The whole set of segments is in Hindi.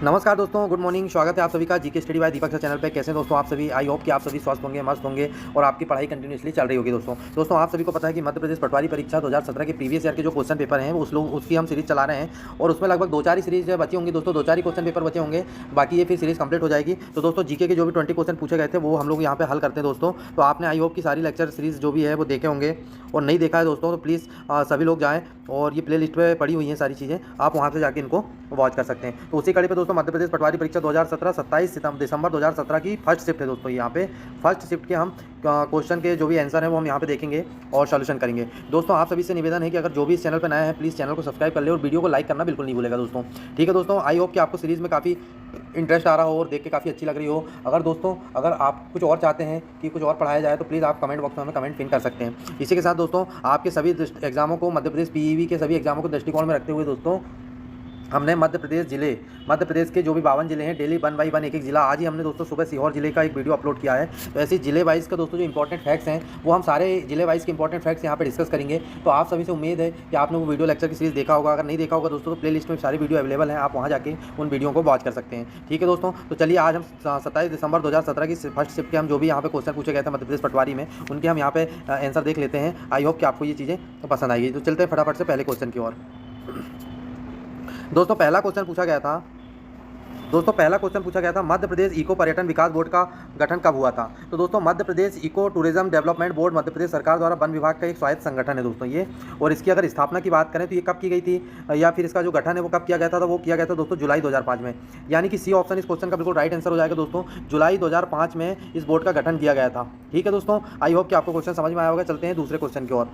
नमस्कार दोस्तों, गुड मॉर्निंग। स्वागत है आप सभी का जीके स्टडी बाय दीपक सर चैनल पे। कैसे हैं दोस्तों आप सभी? आई होप कि आप सभी स्वस्थ होंगे, मस्त होंगे और आपकी पढ़ाई कंटिन्यूसली चल रही होगी। दोस्तों आप सभी को पता है कि मध्य प्रदेश पटवारी परीक्षा 2017 के प्रीवियस ईयर के जो क्वेश्चन पेपर हैं उसकी हम सीरीज चला रहे हैं और उसमें लगभग 2-4 ही सीरीज बची होंगी दोस्तों। 2-4 ही क्वेश्चन पेपर बचे होंगे, बाकी ये फिर सीरीज कंप्लीट हो जाएगी। तो दोस्तों जीके के जो भी 20 क्वेश्चन पूछे गए थे वो हम लोग यहाँ पे हल करते हैं दोस्तों। तो आपने आई होप की सारी लेक्चर सीरीज जो भी है वो देखे होंगे, और नहीं देखा है दोस्तों तो प्लीज़ सभी लोग जाएँ और ये प्ले लिस्ट पर पड़ी हुई हैं सारी चीज़ें, आप वहाँ से जाके इनको वॉच कर सकते हैं। तो उसी कड़ी पे दोस्तों मध्य प्रदेश पटवारी परीक्षा 2017 27 दिसंबर 2017 की फर्स्ट शिफ्ट है दोस्तों। यहाँ पे फर्स्ट शिफ्ट के हम क्वेश्चन के जो भी आंसर हैं वो हम यहाँ पे देखेंगे और सॉल्यूशन करेंगे। दोस्तों आप सभी से निवेदन है कि अगर जो भी इस चैनल पर नया है प्लीज़ चैनल को सब्सक्राइब कर ले और वीडियो को लाइक करना बिल्कुल नहीं भूलेगा दोस्तों। ठीक है दोस्तों, आई होप कि आपको सीरीज़ में काफ़ी इंटरेस्ट आ रहा हो और देख के काफ़ी अच्छी लग रही हो। अगर आप कुछ और चाहते हैं कि कुछ और पढ़ाया जाए तो प्लीज़ आप कमेंट बॉक्स में हमें कमेंट पिन कर सकते हैं। इसी के साथ दोस्तों आपके सभी एग्जामों को, मध्य प्रदेश पीईवी के सभी एग्जामों को दृष्टिकोण में रखते हुए दोस्तों हमने मध्य प्रदेश के जो भी 52 जिले हैं, डेली 1 बाई 1 एक जिला, आज ही हमने दोस्तों सुबह सीहोर जिले का एक वीडियो अपलोड किया है। तो ऐसे जिले वाइज का दोस्तों जो इंपॉर्टेंट फैक्ट्स हैं वो हम सारे जिले वाइज के इंपॉर्टेंट फैक्ट्स यहाँ पे डिस्कस करेंगे। तो आप सभी से उम्मीद है कि आपने वो वीडियो लेक्चर की सीरीज देखा होगा। अगर नहीं देखा होगा दोस्तों तो प्ले लिस्ट में सारी वीडियो अवेलेबल है, आप वहाँ जाके उन वीडियो को वॉच कर सकते हैं। ठीक है दोस्तों, तो चलिए आज हम 27 दिसंबर 2017 की फर्स्ट शिफ्ट के हम जो भी यहाँ पे क्वेश्चन पूछे गए थे मध्य प्रदेश पटवारी में, उनके हम यहाँ पे आंसर देख लेते हैं। आई होप कि आपको ये चीज़ें पसंद आएगी। तो चलते हैं फटाफट से पहले क्वेश्चन की ओर। दोस्तों पहला क्वेश्चन पूछा गया था मध्य प्रदेश इको पर्यटन विकास बोर्ड का गठन कब हुआ था। तो दोस्तों Madhya Pradesh eco tourism development board Madhya Pradesh सरकार द्वारा वन विभाग का एक स्वायत्त संगठन है दोस्तों ये। और इसकी अगर स्थापना की बात करें तो ये कब की गई थी, या फिर इसका जो गठन है वो कब किया गया था, तो वो किया गया था दोस्तों जुलाई 2005 में। यानी कि सी ऑप्शन इस क्वेश्चन का बिल्कुल राइट आंसर हो जाएगा दोस्तों। जुलाई 2005 में इस बोर्ड का गठन किया गया था। ठीक है दोस्तों, आई होप कि आपको क्वेश्चन समझ में आया होगा। चलते हैं दूसरे क्वेश्चन की ओर।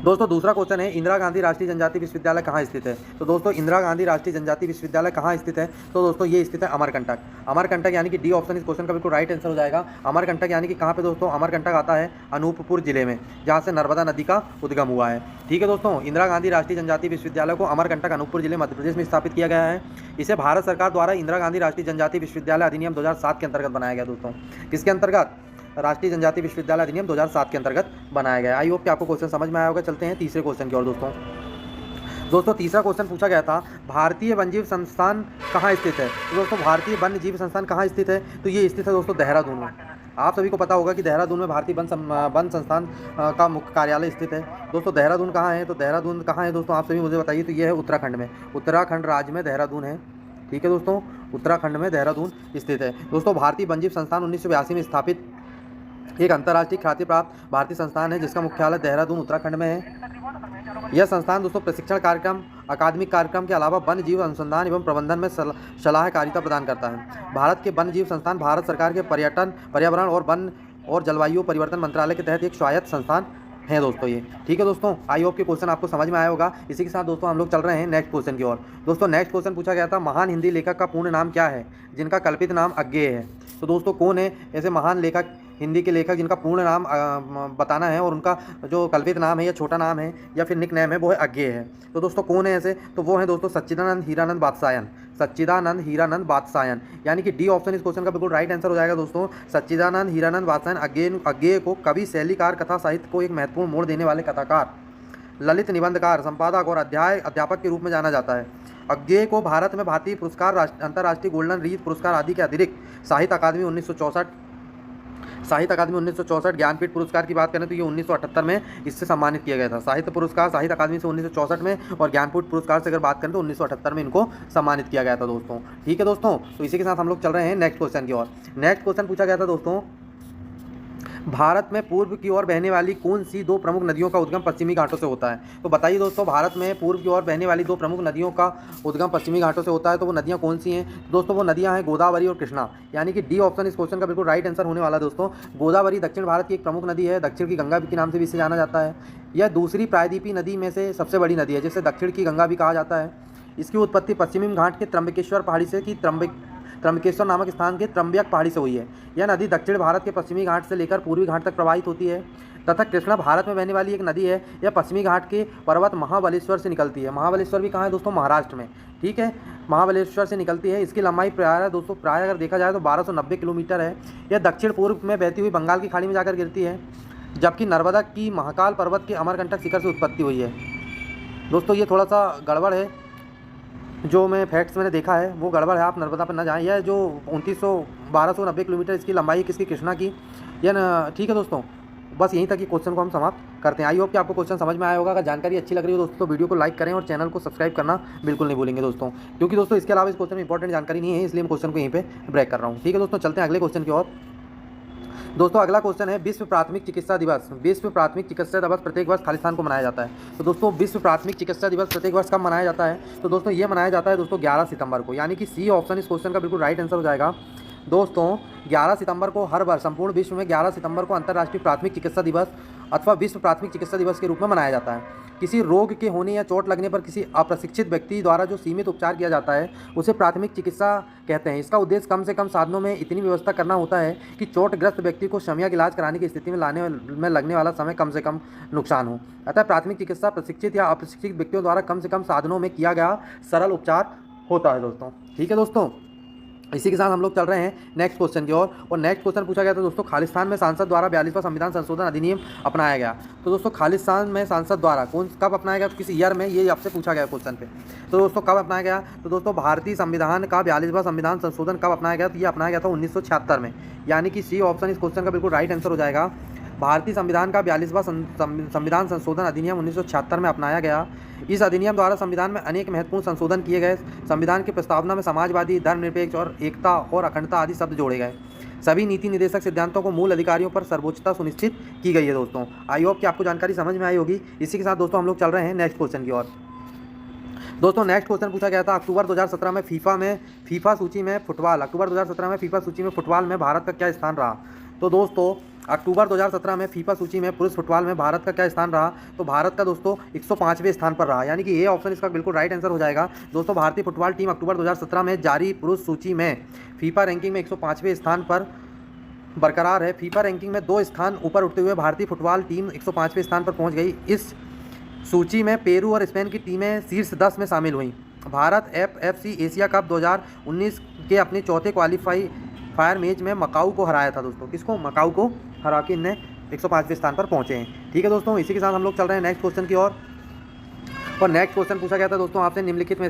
दोस्तों दूसरा क्वेश्चन है इंदिरा गांधी राष्ट्रीय जनजाति विश्वविद्यालय कहाँ स्थित है। तो दोस्तों इंदिरा गांधी राष्ट्रीय जनजाति विश्वविद्यालय कहाँ स्थित है, तो दोस्तों ये स्थित है अमरकंटक यानी कि डी ऑप्शन इस क्वेश्चन का बिल्कुल राइट आंसर हो जाएगा। अमरकंटक यानी कि कहाँ पे दोस्तों, अमरकंटक आता है अनूपपुर जिले में, जहाँ से नर्मदा नदी का उद्गम हुआ है। ठीक है दोस्तों, इंदिरा गांधी राष्ट्रीय जनजाति विश्वविद्यालय को अमरकंटक अनूपपुर जिले मध्य प्रदेश में स्थापित किया गया है। इसे भारत सरकार द्वारा इंदिरा गांधी राष्ट्रीय जनजाति विश्वविद्यालय अधिनियम 2007 के अंतर्गत बनाया गया दोस्तों। किसके अंतर्गत? राष्ट्रीय जनजाति विश्वविद्यालय अधिनियम 2007 के अंतर्गत बनाया गया। आई होप कि आपको क्वेश्चन समझ में आया होगा। चलते हैं तीसरे क्वेश्चन की ओर दोस्तों तीसरा क्वेश्चन पूछा गया था भारतीय वन्यजीव संस्थान कहाँ स्थित है। तो दोस्तों भारतीय वन्यजीव संस्थान कहाँ स्थित है, तो ये स्थित है दोस्तों देहरादून में। आप सभी को पता होगा कि देहरादून में भारतीय वन संस्थान का मुख्य कार्यालय स्थित है। दोस्तों देहरादून कहाँ है, तो देहरादून कहाँ है दोस्तों आप सभी मुझे बताइए। तो ये है उत्तराखंड में, उत्तराखंड राज्य में देहरादून है। ठीक है दोस्तों, उत्तराखंड में देहरादून स्थित है। दोस्तों भारतीय वन्यजीव संस्थान 1982 में स्थापित एक अंतर्राष्ट्रीय ख्याति प्राप्त भारतीय संस्थान है जिसका मुख्यालय देहरादून उत्तराखंड में है। यह संस्थान दोस्तों प्रशिक्षण कार्यक्रम, अकादमिक कार्यक्रम के अलावा वन्य जीव अनुसंधान एवं प्रबंधन में सलाहकारिता प्रदान करता है। भारत के वन्य जीव संस्थान भारत सरकार के पर्यटन, पर्यावरण और वन और जलवायु परिवर्तन मंत्रालय के तहत एक स्वायत्त संस्थान है दोस्तों ये। ठीक है दोस्तों, आई होप के क्वेश्चन आपको समझ में आया होगा। इसी के साथ दोस्तों हम लोग चल रहे हैं नेक्स्ट क्वेश्चन की ओर। दोस्तों नेक्स्ट क्वेश्चन पूछा गया था महान हिंदी लेखक का पूर्ण नाम क्या है जिनका कल्पित नाम अज्ञेय है। तो दोस्तों कौन है ऐसे महान लेखक, हिंदी के लेखक जिनका पूर्ण नाम बताना है और उनका जो कल्पित नाम है या छोटा नाम है या फिर निक नेम है वो है अज्ञेय है। तो दोस्तों कौन है ऐसे, तो वो है दोस्तों सच्चिदानंद हीरानंद बादशायन। सच्चिदानंद हीरानंद बादशायन यानी कि डी ऑप्शन इस क्वेश्चन का बिल्कुल राइट आंसर हो जाएगा दोस्तों। सच्चिदानंद हीरानंद बादशायन अज्ञेय को कवि, शैलीकार, कथा साहित्य को एक महत्वपूर्ण मोड़ देने वाले कथाकार, ललित निबंधकार, संपादक और अध्यापक के रूप में जाना जाता है। अज्ञेय को भारत में भारतीय पुरस्कार, अंतर्राष्ट्रीय गोल्डन रीत पुरस्कार आदि के अतिरिक्त साहित्य अकादमी 1964, ज्ञानपीठ पुरस्कार की बात करें तो ये 1978 में इससे सम्मानित किया गया था। साहित्य पुरस्कार साहित्य अकादमी से 1964 में और ज्ञानपीठ पुरस्कार से अगर बात करें तो 1978 में इनको सम्मानित किया गया था दोस्तों। ठीक है दोस्तों, तो इसी के साथ हम लोग चल रहे हैं नेक्स्ट क्वेश्चन की ओर। नेक्स्ट क्वेश्चन पूछा गया था दोस्तों भारत में पूर्व की ओर बहने वाली कौन सी दो प्रमुख नदियों का उद्गम पश्चिमी घाटों से होता है। तो बताइए दोस्तों भारत में पूर्व की ओर बहने वाली दो प्रमुख नदियों का उद्गम पश्चिमी घाटों से होता है, तो वो नदियां कौन सी हैं दोस्तों? वो नदियां हैं गोदावरी और कृष्णा, यानी कि डी ऑप्शन इस क्वेश्चन का बिल्कुल राइट आंसर होने वाला है दोस्तों। गोदावरी दक्षिण भारत की एक प्रमुख नदी है, दक्षिण की गंगा के नाम से भी इसे जाना जाता है। यह दूसरी प्रायद्वीपीय नदी में से सबसे बड़ी नदी है जिसे दक्षिण की गंगा भी कहा जाता है। इसकी उत्पत्ति पश्चिमी घाट के त्र्यंबकेश्वर पहाड़ी से त्र्यंबकेश्वर नामक स्थान के त्र्यंबक पहाड़ी से हुई है। यह नदी दक्षिण भारत के पश्चिमी घाट से लेकर पूर्वी घाट तक प्रवाहित होती है तथा कृष्णा भारत में बहने वाली एक नदी है। यह पश्चिमी घाट के पर्वत महाबलेश्वर से निकलती है। महाबलेश्वर भी कहाँ है दोस्तों? महाराष्ट्र में। ठीक है, महाबलेश्वर से निकलती है। इसकी लंबाई प्राय दोस्तों अगर देखा जाए तो 1290 किलोमीटर है। यह दक्षिण पूर्व में बहती हुई बंगाल की खाड़ी में जाकर गिरती है, जबकि नर्मदा की महाकाल पर्वत के अमरकंटक शिखर से उत्पत्ति हुई है। दोस्तों ये थोड़ा सा गड़बड़ है, जो मैं फैक्ट्स मैंने देखा है वो गड़बड़ है, आप नर्मदा पर ना जाएं। यह जो 1290 किलोमीटर इसकी लंबाई है किसकी, कृष्णा की, या ना। ठीक है दोस्तों, बस यहीं तक ही क्वेश्चन को हम समाप्त करते हैं। आई होप कि आपको क्वेश्चन समझ में आया होगा। अगर जानकारी अच्छी लग रही हो दोस्तों तो वीडियो को लाइक करें और चैनल को सब्सक्राइब करना बिल्कुल नहीं भूलेंगे दोस्तों, क्योंकि दोस्तों इसके अलावा इस क्वेश्चन में इंपॉर्टेंट जानकारी नहीं है, इसलिए हम क्वेश्चन को यहीं पे ब्रेक कर रहा हूँ। ठीक है दोस्तों, चलते हैं अगले क्वेश्चन की ओर। दोस्तों अगला क्वेश्चन है विश्व प्राथमिक चिकित्सा दिवस। विश्व प्राथमिक चिकित्सा दिवस प्रत्येक वर्ष खालिस्तान को मनाया जाता है। तो दोस्तों विश्व प्राथमिक चिकित्सा दिवस प्रत्येक वर्ष कब मनाया जाता है? तो दोस्तों ये मनाया जाता है दोस्तों 11 सितंबर को, यानी कि सी ऑप्शन इस क्वेश्चन का बिल्कुल राइट आंसर हो जाएगा। दोस्तों 11 सितंबर को हर वर्ष संपूर्ण विश्व में 11 सितंबर को अंतर्राष्ट्रीय प्राथमिक चिकित्सा दिवस अथवा विश्व प्राथमिक चिकित्सा दिवस के रूप में मनाया जाता है। किसी रोग के होने या चोट लगने पर किसी अप्रशिक्षित व्यक्ति द्वारा जो सीमित उपचार किया जाता है उसे प्राथमिक चिकित्सा कहते हैं। इसका उद्देश्य कम से कम साधनों में इतनी व्यवस्था करना होता है कि चोटग्रस्त व्यक्ति को सम्यक इलाज कराने की स्थिति में लाने में लगने वाला समय कम से कम नुकसान हो। अतः प्राथमिक चिकित्सा प्रशिक्षित या अप्रशिक्षित व्यक्तियों द्वारा कम से कम साधनों में किया गया सरल उपचार होता है दोस्तों। ठीक है दोस्तों, इसी के साथ हम लोग चल रहे हैं नेक्स्ट क्वेश्चन की ओर। और नेक्स्ट क्वेश्चन पूछा गया था दोस्तों खालिस्तान में सांसद द्वारा 42वां संविधान संशोधन अधिनियम अपनाया गया। तो दोस्तों खालिस्तान में सांसद द्वारा कब अपनाया गया, किस ईयर में, ये आपसे पूछा गया क्वेश्चन पे। तो दोस्तों कब अपनाया गया? तो दोस्तों भारतीय संविधान का 42वां संविधान संशोधन कब अपनाया गया? तो ये अपनाया गया था 1976 में, यानी कि सी ऑप्शन इस क्वेश्चन का बिल्कुल राइट आंसर हो जाएगा। भारतीय संविधान का 42वां संविधान संशोधन अधिनियम 1976 में अपनाया गया। इस अधिनियम द्वारा संविधान में अनेक महत्वपूर्ण संशोधन किए गए। संविधान की प्रस्तावना में समाजवादी, धर्मनिरपेक्ष और एकता और अखंडता आदि शब्द जोड़े गए। सभी नीति निर्देशक सिद्धांतों को मूल अधिकारियों पर सर्वोच्चता सुनिश्चित की गई है दोस्तों। आई होप कि आपको जानकारी समझ में आई होगी। इसी के साथ दोस्तों हम लोग चल रहे हैं नेक्स्ट क्वेश्चन की ओर। दोस्तों नेक्स्ट क्वेश्चन पूछा गया था अक्टूबर 2017 में फीफा सूची में फुटबॉल, अक्टूबर 2017 में फीफा सूची में फुटबॉल में भारत का क्या स्थान रहा? तो दोस्तों अक्टूबर 2017 में फीफा सूची में पुरुष फुटबॉल में भारत का क्या स्थान रहा? तो भारत का दोस्तों 105वें स्थान पर रहा, यानी कि ये ऑप्शन इसका बिल्कुल राइट आंसर हो जाएगा। दोस्तों भारतीय फुटबॉल टीम अक्टूबर 2017 में जारी पुरुष सूची में फीफा रैंकिंग में 105वें स्थान पर बरकरार है। फीफा रैंकिंग में 2 स्थान ऊपर उठते हुए भारतीय फुटबॉल टीम 105वें स्थान पर पहुँच गई। इस सूची में पेरू और स्पेन की टीमें शीर्ष 10 में शामिल हुई। भारत FFC एशिया कप 2019 के अपने चौथे क्वालीफायर मैच में मकाऊ को हराया था दोस्तों। किसको? मकाऊ को हरा के इन्हें 105वें स्थान पर पहुंचे हैं। ठीक है दोस्तों, इसी के साथ हम लोग चल रहे हैं नेक्स्ट क्वेश्चन की ओर। और नेक्स्ट क्वेश्चन पूछा गया था दोस्तों आपसे निम्नलिखित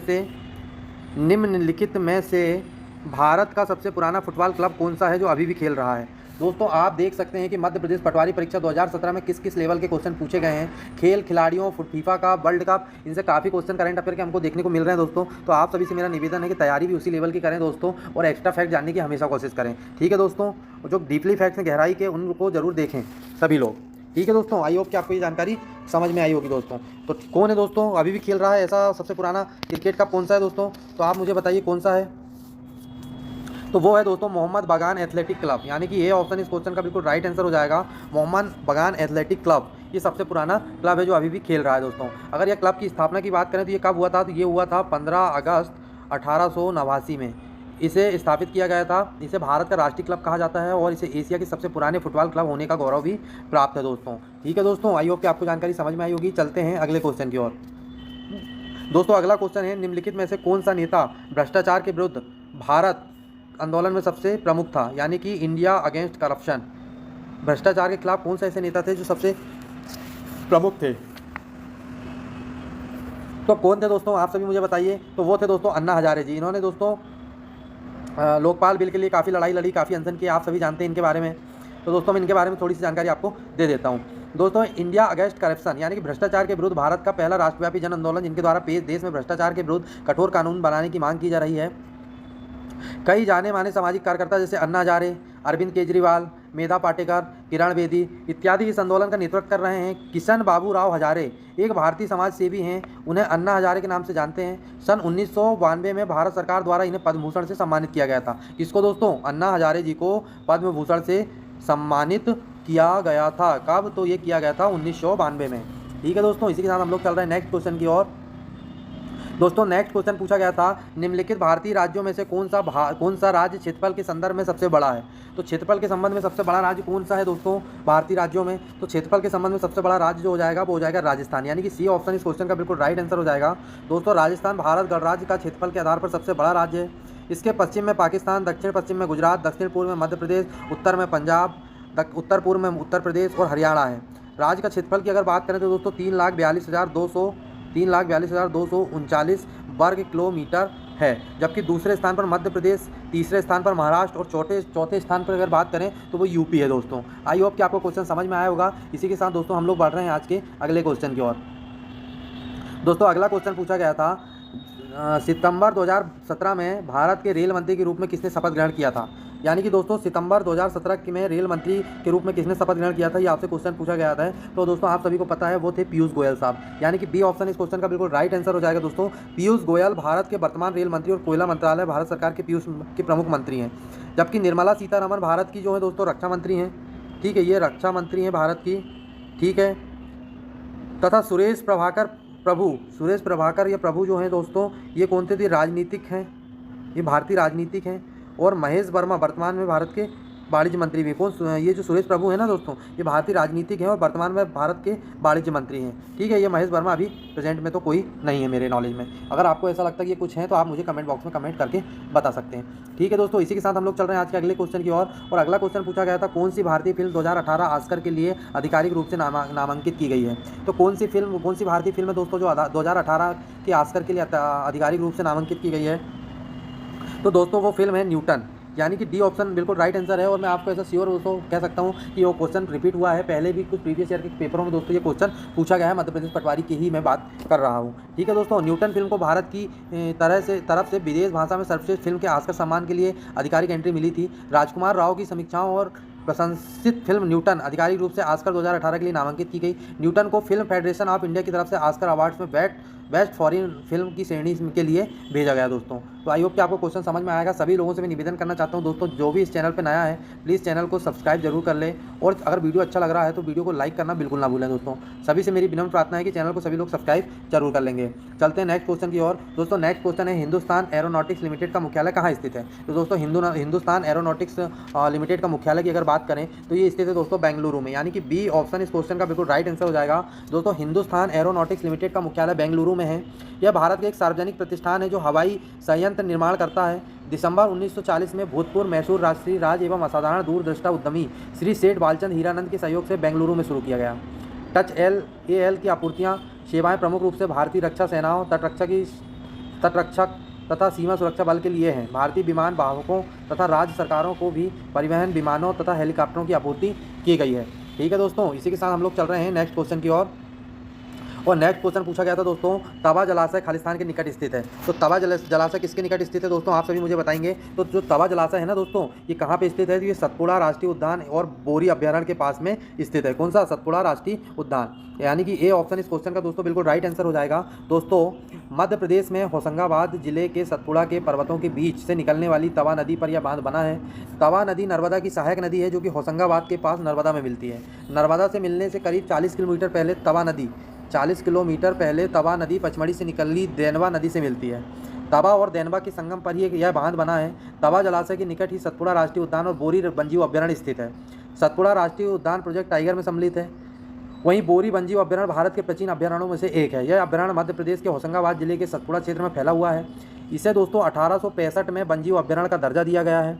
में से भारत का सबसे पुराना फुटबॉल क्लब कौन सा है जो अभी भी खेल रहा है? दोस्तों आप देख सकते हैं कि मध्य प्रदेश पटवारी परीक्षा 2017 में किस किस लेवल के क्वेश्चन पूछे गए हैं। खेल, खिलाड़ियों, फीफा का वर्ल्ड कप, इनसे काफ़ी क्वेश्चन करंट अफेयर के हमको देखने को मिल रहे हैं दोस्तों। तो आप सभी से मेरा निवेदन है कि तैयारी भी उसी लेवल की करें दोस्तों, और एक्स्ट्रा फैक्ट जानने की हमेशा कोशिश करें। ठीक है दोस्तों, जो डीपली फैक्ट्स हैं गहराई के, उनको जरूर देखें सभी लोग। ठीक है दोस्तों, आई होप कि आपको ये जानकारी समझ में आई होगी दोस्तों। तो कौन है दोस्तों अभी भी खेल रहा है ऐसा सबसे पुराना क्रिकेट कप कौन सा है दोस्तों? तो आप मुझे बताइए कौन सा है। तो वो है दोस्तों मोहम्मद बगान एथलेटिक क्लब, यानी कि ये ऑप्शन इस क्वेश्चन का बिल्कुल राइट आंसर हो जाएगा। मोहम्मद बगान एथलेटिक क्लब ये सबसे पुराना क्लब है जो अभी भी खेल रहा है दोस्तों। अगर ये क्लब की स्थापना की बात करें तो ये कब हुआ था? तो ये हुआ था 15 अगस्त 1889 में इसे स्थापित किया गया था। इसे भारत का राष्ट्रीय क्लब कहा जाता है और इसे एशिया के सबसे पुराने फुटबॉल क्लब होने का गौरव भी प्राप्त है दोस्तों। ठीक है दोस्तों, आई होप कि आपको जानकारी समझ में आई होगी। चलते हैं अगले क्वेश्चन की ओर। दोस्तों अगला क्वेश्चन है निम्नलिखित में से कौन सा नेता भ्रष्टाचार के विरुद्ध भारत आंदोलन में सबसे प्रमुख था, यानी कि इंडिया अगेंस्ट करप्शन। भ्रष्टाचार के खिलाफ कौन सा ऐसे नेता थे जो सबसे प्रमुख थे? तो कौन थे दोस्तों आप सभी मुझे बताइए। तो वो थे दोस्तों अन्ना हजारे जी। इन्होंने दोस्तों लोकपाल बिल के लिए काफ़ी लड़ाई लड़ी, काफ़ी अनशन किए, आप सभी जानते हैं इनके बारे में। तो दोस्तों मैं इनके बारे में थोड़ी सी जानकारी आपको दे देता हूँ। दोस्तों इंडिया अगेंस्ट करप्शन यानी कि भ्रष्टाचार के विरुद्ध भारत का पहला राष्ट्रव्यापी जन आंदोलन, जिनके द्वारा देश में भ्रष्टाचार के विरुद्ध कठोर कानून बनाने की मांग की जा रही है। कई जाने माने सामाजिक कार्यकर्ता जैसे अन्ना हजारे, अरविंद केजरीवाल, मेधा पाटेकर, किरण बेदी इत्यादि इस आंदोलन का नेतृत्व कर रहे हैं। किशन बाबू राव हजारे एक भारतीय समाज सेवी हैं, उन्हें अन्ना हजारे के नाम से जानते हैं। सन 1992 में भारत सरकार द्वारा इन्हें पद्म भूषण से सम्मानित किया गया था। किसको दोस्तों? अन्ना हजारे जी को पद्म भूषण से सम्मानित किया गया था। कब? तो ये किया गया था 1992 में। ठीक है दोस्तों, इसी के साथ हम लोग चल रहे हैं नेक्स्ट क्वेश्चन की ओर। दोस्तों नेक्स्ट क्वेश्चन पूछा गया था निम्नलिखित भारतीय राज्यों में से कौन सा राज्य क्षेत्रफल के संदर्भ में सबसे बड़ा है? तो क्षेत्रफल के संबंध में सबसे बड़ा राज्य कौन सा है दोस्तों भारतीय राज्यों में? तो क्षेत्रफल के संबंध में सबसे बड़ा राज्य जो हो जाएगा वो हो जाएगा राजस्थान, यानी कि सी ऑप्शन इस क्वेश्चन का बिल्कुल राइट आंसर हो जाएगा। दोस्तों राजस्थान भारत गणराज्य का क्षेत्रफल के आधार पर सबसे बड़ा राज्य है। इसके पश्चिम में पाकिस्तान, दक्षिण पश्चिम में गुजरात, दक्षिण पूर्व में मध्य प्रदेश, उत्तर में पंजाब, उत्तर पूर्व में उत्तर प्रदेश और हरियाणा है। राज्य का क्षेत्रफल की अगर बात करें तो दोस्तों 3,42,239 वर्ग किलोमीटर है, जबकि दूसरे स्थान पर मध्य प्रदेश, तीसरे स्थान पर महाराष्ट्र और चौथे स्थान पर अगर बात करें तो वो यूपी है दोस्तों। आई होप कि आपको क्वेश्चन समझ में आया होगा। इसी के साथ दोस्तों हम लोग बढ़ रहे हैं आज के अगले क्वेश्चन की ओर। दोस्तों अगला क्वेश्चन पूछा गया था, सितंबर 2017 में भारत के रेल मंत्री के रूप में किसने शपथ ग्रहण किया था। यानी कि दोस्तों सितंबर 2017 में रेल मंत्री के रूप में किसने शपथ ग्रहण किया था, ये आपसे क्वेश्चन पूछा गया था। तो दोस्तों आप सभी को पता है वो थे पीयूष गोयल साहब। यानी कि बी ऑप्शन इस क्वेश्चन का बिल्कुल राइट आंसर हो जाएगा दोस्तों। पीयूष गोयल भारत के वर्तमान रेल मंत्री और कोयला मंत्रालय भारत सरकार के पीयूष के प्रमुख मंत्री हैं। जबकि निर्मला सीतारमण भारत की जो है दोस्तों रक्षा मंत्री हैं, ठीक है, ये रक्षा मंत्री हैं भारत की, ठीक है। तथा सुरेश प्रभाकर ये प्रभु जो हैं दोस्तों ये कौन थे, राजनीतिक हैं, ये भारतीय राजनीतिक हैं। और महेश वर्मा वर्तमान में भारत के वाणिज्य मंत्री भी। कौन, ये जो सुरेश प्रभु है ना दोस्तों ये भारतीय राजनीतिक हैं और वर्तमान में भारत के वाणिज्य मंत्री हैं, ठीक है। ये महेश वर्मा अभी प्रेजेंट में तो कोई नहीं है मेरे नॉलेज में। अगर आपको ऐसा लगता है कि ये कुछ है तो आप मुझे कमेंट बॉक्स में कमेंट करके बता सकते हैं, ठीक है दोस्तों। इसी के साथ हम लोग चल रहे हैं आज के अगले क्वेश्चन की ओर। और अगला क्वेश्चन पूछा गया था, कौन सी भारतीय फिल्म 2018 ऑस्कर के लिए आधिकारिक रूप से नामांकित की गई है। तो कौन सी भारतीय फिल्म है दोस्तों जो 2018 के ऑस्कर के लिए आधिकारिक रूप से नामांकित की गई है। तो दोस्तों वो फिल्म है न्यूटन। यानी कि डी ऑप्शन बिल्कुल राइट आंसर है। और मैं आपको ऐसा श्योर दोस्तों कह सकता हूँ कि वो क्वेश्चन रिपीट हुआ है, पहले भी कुछ प्रीवियस ईयर के पेपरों में दोस्तों ये क्वेश्चन पूछा गया है। मध्य प्रदेश पटवारी की ही मैं बात कर रहा हूँ, ठीक है दोस्तों। न्यूटन फिल्म को भारत की तरफ से विदेश भाषा में सर्वश्रेष्ठ फिल्म के ऑस्कर सम्मान के लिए आधिकारिक एंट्री मिली थी। राजकुमार राव की समीक्षाओं और प्रशंसित फिल्म न्यूटन आधिकारिक रूप से ऑस्कर 2018 के लिए नामांकित की गई। न्यूटन को फिल्म फेडरेशन ऑफ इंडिया की तरफ से ऑस्कर अवार्ड्स में बेस्ट फॉरेन फिल्म की श्रेणी के लिए भेजा गया दोस्तों। तो आई होप कि आपको क्वेश्चन समझ में आएगा। सभी लोगों से मैं निवेदन करना चाहता हूं दोस्तों, जो भी इस चैनल पर नया है प्लीज़ चैनल को सब्सक्राइब जरूर कर लें। और अगर वीडियो अच्छा लग रहा है तो वीडियो को लाइक करना बिल्कुल ना भूलें दोस्तों। सभी से मेरी विनम्र प्रार्थना है कि चैनल को सभी लोग सब्सक्राइब जरूर कर लेंगे। चलते हैं नेक्स्ट क्वेश्चन की ओर। दोस्तों नेक्स्ट क्वेश्चन है, हिंदुस्तान एरोनॉटिक्स लिमिटेड का मुख्यालय कहाँ स्थित है। तो दोस्तों हिंदुस्तान एरोनॉटिक्स लिमिटेड का मुख्यालय की अगर बात करें तो ये स्थित है दोस्तों बेंगलुरु में। यानी कि बी ऑप्शन इस क्वेश्चन का बिल्कुल राइट आंसर हो जाएगा दोस्तों। हिंदुस्तान एरोनॉटिक्स लिमिटेड का मुख्यालय बेंगलुरु में है। यह भारत के एक सार्वजनिक प्रतिष्ठान है जो हवाई संयंत्र निर्माण करता है। दिसंबर 1940 में भूतपूर्व मैसूर राष्ट्रीय राज एवं असाधारण दूरदृष्टा उद्यमी श्री सेठ बालचंद हीरानंद के सहयोग से बेंगलुरु में शुरू किया गया। टच एल की आपूर्तियाँ सेवाएं प्रमुख रूप से भारतीय रक्षा सेनाओं, तटरक्षक तथा सीमा सुरक्षा बल के लिए हैं। भारतीय विमान वाहकों तथा राज्य सरकारों को भी परिवहन विमानों तथा हेलीकॉप्टरों की आपूर्ति की गई है, ठीक है दोस्तों। इसी के साथ हम लोग चल रहे हैं नेक्स्ट क्वेश्चन की ओर। और नेक्स्ट क्वेश्चन पूछा गया था दोस्तों, तवा जलाशय खालिस्तान के निकट स्थित है। तो तवा जलाशय किसके निकट स्थित है दोस्तों, आप सभी मुझे बताएंगे। तो जो तवा जलाशय है ना दोस्तों ये कहाँ पे स्थित है, तो ये सतपुड़ा राष्ट्रीय उद्यान और बोरी अभ्यारण्य के पास में स्थित है। कौन सा, सतपुड़ा राष्ट्रीय उद्यान। यानी कि ए ऑप्शन इस क्वेश्चन का दोस्तों बिल्कुल राइट आंसर हो जाएगा दोस्तों। मध्य प्रदेश में होशंगाबाद जिले के सतपुड़ा के पर्वतों के बीच से निकलने वाली तवा नदी पर यह बांध बना है। तवा नदी नर्मदा की सहायक नदी है जो कि होशंगाबाद के पास नर्मदा में मिलती है। नर्मदा से मिलने से करीब 40 किलोमीटर पहले तवा नदी पचमढ़ी से निकली देनवा नदी से मिलती है। तवा और देनवा के संगम पर ही यह बांध बना है। तवा जलाशय के निकट ही सतपुड़ा राष्ट्रीय उद्यान और बोरी वन्यजीव अभ्यारण्य स्थित है। सतपुड़ा राष्ट्रीय उद्यान प्रोजेक्ट टाइगर में सम्मिलित है। वहीं बोरी वन्यजीव अभ्यारण्य भारत के प्राचीन अभ्यारण्यों में से एक है। यह अभ्यारण्य मध्य प्रदेश के होशंगाबाद जिले के सतपुड़ा क्षेत्र में फैला हुआ है। इसे दोस्तों 1865 में वन्यजीव अभ्यारण्य का दर्जा दिया गया है।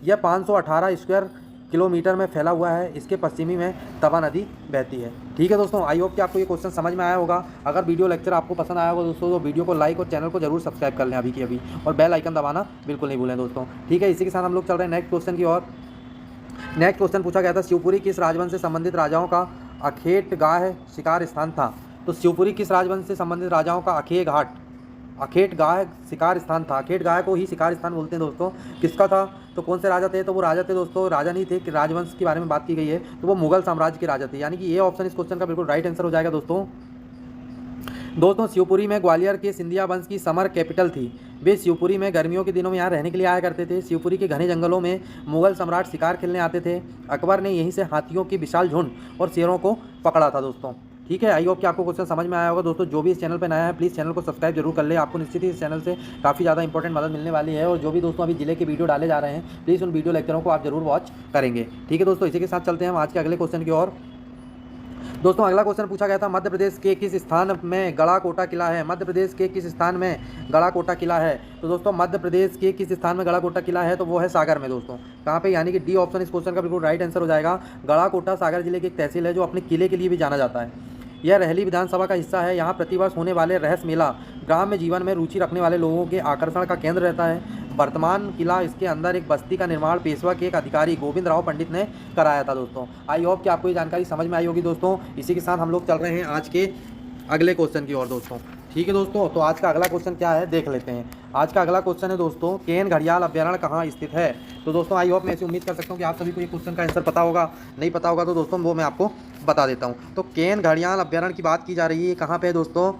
यह 518 स्क्वायर किलोमीटर में फैला हुआ है। इसके पश्चिमी में तवा नदी बहती है, ठीक है दोस्तों। आई होप कि आपको ये क्वेश्चन समझ में आया होगा। अगर वीडियो लेक्चर आपको पसंद आया होगा दोस्तों तो वीडियो को लाइक और चैनल को जरूर सब्सक्राइब कर लें अभी की अभी, और बेल आइकन दबाना बिल्कुल नहीं भूलें दोस्तों, ठीक है। इसी के साथ हम लोग चल रहे हैं नेक्स्ट क्वेश्चन की ओर। नेक्स्ट क्वेश्चन पूछा गया था, शिवपुरी किस राजवंश से संबंधित राजाओं का अखेट गाह शिकार स्थान था। तो शिवपुरी किस राजवंश से संबंधित राजाओं का अखेट गाह शिकार स्थान था। अखेट गाह को ही शिकार स्थान बोलते हैं दोस्तों। किसका था, तो कौन से राजा थे, तो वो राजा थे दोस्तों, राजा नहीं थे कि राजवंश के बारे में बात की गई है तो वो मुगल साम्राज्य के राजा थे। यानी कि ये ऑप्शन इस क्वेश्चन का बिल्कुल राइट आंसर हो जाएगा दोस्तों। शिवपुरी में ग्वालियर के सिंधिया वंश की समर कैपिटल थी। वे शिवपुरी में गर्मियों के दिनों में यहाँ रहने के लिए आया करते थे। शिवपुरी के घने जंगलों में मुगल सम्राट शिकार खेलने आते थे। अकबर ने यहीं से हाथियों की विशाल झुंड और शेरों को पकड़ा था दोस्तों, ठीक है। आई होप कि आपको क्वेश्चन समझ में आया होगा दोस्तों। जो भी इस चैनल पर नया है प्लीज़ चैनल को सब्सक्राइब जरूर कर ले। आपको निश्चित ही इस चैनल से काफ़ी ज़्यादा इंपॉर्टेंट मदद मिलने वाली है। और जो भी दोस्तों अभी जिले के वीडियो डाले जा रहे हैं प्लीज़ उन वीडियो लेक्चरों को आप जरूर वॉच करेंगे, ठीक है दोस्तों। इसी के साथ चलते हैं हम आज के अगले क्वेश्चन की ओर। दोस्तों अगला क्वेश्चन पूछा गया था, मध्य प्रदेश के किस स्थान में गढ़ाकोटा किला है। मध्य प्रदेश के किस स्थान में गढ़ाकोटा किला है। तो दोस्तों मध्य प्रदेश के किस स्थान में गढ़ाकोटा किला है, तो वो है सागर में दोस्तों। कहाँ पे, यानी कि डी ऑप्शन इस क्वेश्चन का बिल्कुल राइट आंसर हो जाएगा। गढ़ाकोटा सागर जिले की एक तहसील है जो अपने किले के लिए भी जाना जाता है। यह रहली विधानसभा का हिस्सा है। यहाँ प्रतिवर्ष होने वाले रहस मेला ग्राम्य जीवन में रुचि रखने वाले लोगों के आकर्षण का केंद्र रहता है। वर्तमान किला इसके अंदर एक बस्ती का निर्माण पेशवा के एक अधिकारी गोविंद राव पंडित ने कराया था दोस्तों। आई होप कि आपको ये जानकारी समझ में आई होगी दोस्तों। इसी के साथ हम लोग चल रहे हैं आज के अगले क्वेश्चन की ओर दोस्तों। ठीक है दोस्तों, तो आज का अगला क्वेश्चन क्या है देख लेते हैं। आज का अगला क्वेश्चन है दोस्तों, केन घड़ियाल अभ्यारण्य कहाँ स्थित है। तो दोस्तों आई होप मैं ऐसी उम्मीद कर सकता हूँ कि आप सभी को ये क्वेश्चन का आंसर पता होगा। नहीं पता होगा तो दोस्तों वो मैं आपको बता देता हूँ। तो केन घड़ियाल अभ्यारण्य की बात की जा रही है, कहाँ पे है दोस्तों।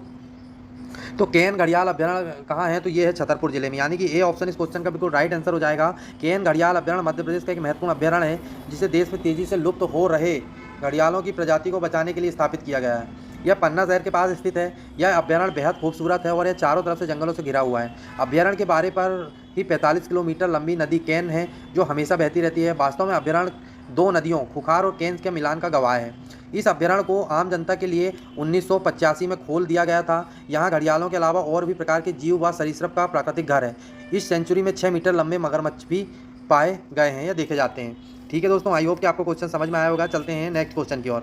तो केन घड़ियाल अभ्यारण्य कहाँ है, तो ये है छतरपुर जिले में, यानी कि ए ऑप्शन इस क्वेश्चन का बिल्कुल राइट आंसर हो जाएगा। केन घड़ियाल अभ्यारण्य मध्य प्रदेश का एक महत्वपूर्ण अभ्यारण्य है, जिसे देश में तेजी से लुप्त हो रहे घड़ियालों की प्रजाति को बचाने के लिए स्थापित किया गया है। यह पन्ना शहर के पास स्थित है। यह अभ्यारण्य बेहद खूबसूरत है और यह चारों तरफ से जंगलों से घिरा हुआ है। अभ्यारण्य के बारे पर ही 45 किलोमीटर लंबी नदी केन है, जो हमेशा बहती रहती है। वास्तव में अभ्यारण्य दो नदियों खुखार और केन के मिलान का गवाह है। इस अभ्यारण्य को आम जनता के लिए 1985 में खोल दिया गया था। यहाँ घड़ियालों के अलावा और भी प्रकार के जीव व सरीसृप का प्राकृतिक घर है। इस सेंचुरी में 6 मीटर लंबे मगरमच्छ भी पाए गए हैं या देखे जाते हैं। ठीक है दोस्तों, आई होप कि आपको क्वेश्चन समझ में आया होगा। चलते हैं नेक्स्ट क्वेश्चन की ओर।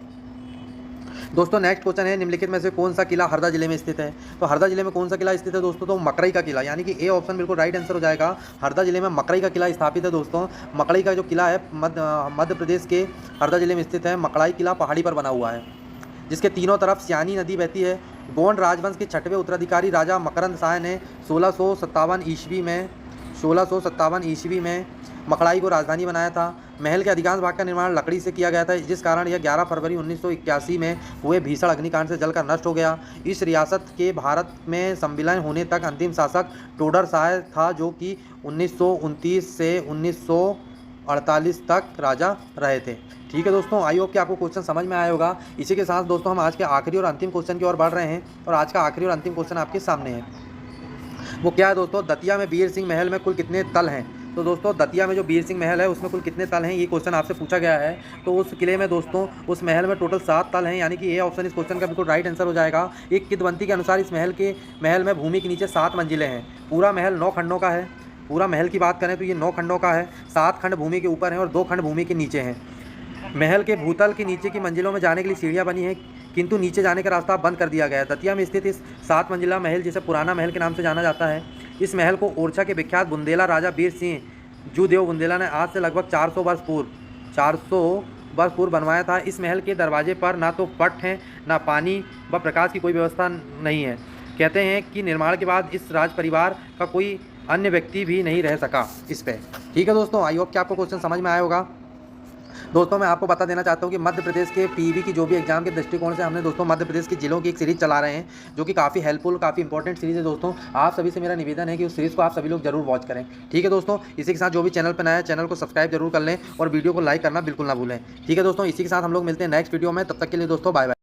दोस्तों नेक्स्ट क्वेश्चन है, निम्नलिखित में से कौन सा किला हरदा जिले में स्थित है। तो हरदा जिले में कौन सा किला स्थित है दोस्तों, तो मकरई का किला, यानी कि ए ऑप्शन बिल्कुल राइट आंसर हो जाएगा। हरदा जिले में मकरई का किला स्थापित है दोस्तों। मकरई का जो किला है मध्य प्रदेश के हरदा जिले में स्थित है। मकड़ाई किला पहाड़ी पर बना हुआ है, जिसके तीनों तरफ स्यानी नदी बहती है। गोंड राजवंश के 6वें उत्तराधिकारी राजा मकरंद शाह ने 1657 ईस्वी में मकड़ाई को राजधानी बनाया था। महल के अधिकांश भाग का निर्माण लकड़ी से किया गया था, जिस कारण यह 11 फरवरी 1981 में हुए भीषण अग्निकांड से जलकर नष्ट हो गया। इस रियासत के भारत में संविलय होने तक अंतिम शासक टोडर शाह था, जो कि 1929 से 1948 तक राजा रहे थे। ठीक है दोस्तों, आई होप कि आपको क्वेश्चन समझ में आया होगा। इसी के साथ दोस्तों हम आज के आखिरी और अंतिम क्वेश्चन की ओर बढ़ रहे हैं, और आज का आखिरी और अंतिम क्वेश्चन आपके सामने है। वो क्या है दोस्तों, दतिया में वीर सिंह महल में कुल कितने तल हैं। तो दोस्तों दतिया में जो वीर सिंह महल है उसमें कुल कितने तल हैं, ये क्वेश्चन आपसे पूछा गया है। तो उस किले में दोस्तों उस महल में टोटल 7 तल हैं, यानी कि ए ऑप्शन इस क्वेश्चन का बिल्कुल राइट आंसर हो जाएगा। एक किंवदंती के अनुसार इस महल में भूमि के नीचे 7 मंजिलें हैं। पूरा महल 9 खंडों का है। पूरा महल की बात करें तो ये 9 खंडों का है। 7 खंड भूमि के ऊपर हैं और 2 खंड भूमि के नीचे हैं। महल के भूतल के नीचे की मंजिलों में जाने के लिए सीढ़ियाँ बनी हैं, किंतु नीचे जाने का रास्ता बंद कर दिया गया है। दतिया में स्थित इस 7 मंजिला महल, जिसे पुराना महल के नाम से जाना जाता है, इस महल को ओरछा के विख्यात बुंदेला राजा वीर सिंह जूदेव बुंदेला ने आज से लगभग 400 वर्ष पूर्व बनवाया था। इस महल के दरवाजे पर ना तो पट हैं, ना पानी व प्रकाश की कोई व्यवस्था नहीं है। कहते हैं कि निर्माण के बाद इस राज परिवार का कोई अन्य व्यक्ति भी नहीं रह सका इस पे। ठीक है दोस्तों, आई होप कि आपको क्वेश्चन समझ में आया होगा। दोस्तों मैं आपको बता देना चाहता हूँ कि मध्य प्रदेश के पीवी की जो भी एग्जाम के दृष्टिकोण से हमने दोस्तों मध्य प्रदेश के जिलों की एक सीरीज़ चला रहे हैं, जो कि काफ़ी हेल्पफुल, काफ़ी इंपॉर्टेंट सीरीज़ है दोस्तों। आप सभी से मेरा निवेदन है कि उस सीरीज़ को आप सभी लोग जरूर वॉच करें। ठीक है दोस्तों, इसी के साथ जो भी चैनल पर नया है चैनल को सब्सक्राइब जरूर कर लें और वीडियो को लाइक करना बिल्कुल ना भूलें। ठीक है दोस्तों, इसी के साथ हम लोग मिलते हैं नेक्स्ट वीडियो में। तब तक के लिए दोस्तों बाय बाय।